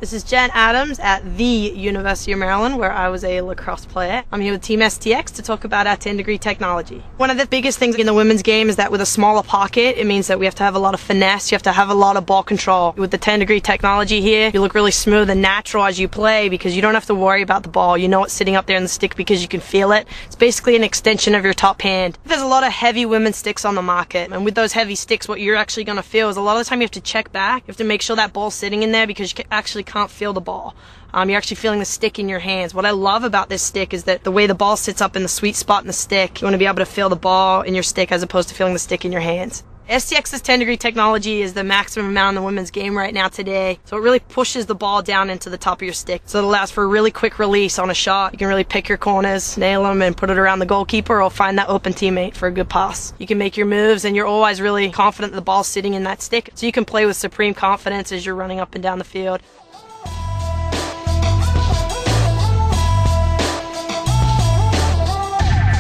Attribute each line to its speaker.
Speaker 1: This is Jen Adams at the University of Maryland, where I was a lacrosse player. I'm here with Team STX to talk about our 10-degree technology. One of the biggest things in the women's game is that with a smaller pocket, it means that we have to have a lot of finesse, you have to have a lot of ball control. With the 10-degree technology here, you look really smooth and natural as you play because you don't have to worry about the ball. You know it's sitting up there in the stick because you can feel it. It's basically an extension of your top hand. There's a lot of heavy women's sticks on the market, and with those heavy sticks, what you're actually going to feel is a lot of the time you have to check back. You have to make sure that ball's sitting in there because you actually can't feel the ball. You're actually feeling the stick in your hands. What I love about this stick is that the way the ball sits up in the sweet spot in the stick, you want to be able to feel the ball in your stick as opposed to feeling the stick in your hands. STX's 10-degree technology is the maximum amount in the women's game right now today. So it really pushes the ball down into the top of your stick. So it allows for a really quick release on a shot. You can really pick your corners, nail them, and put it around the goalkeeper or find that open teammate for a good pass. You can make your moves and you're always really confident that the ball's sitting in that stick. So you can play with supreme confidence as you're running up and down the field.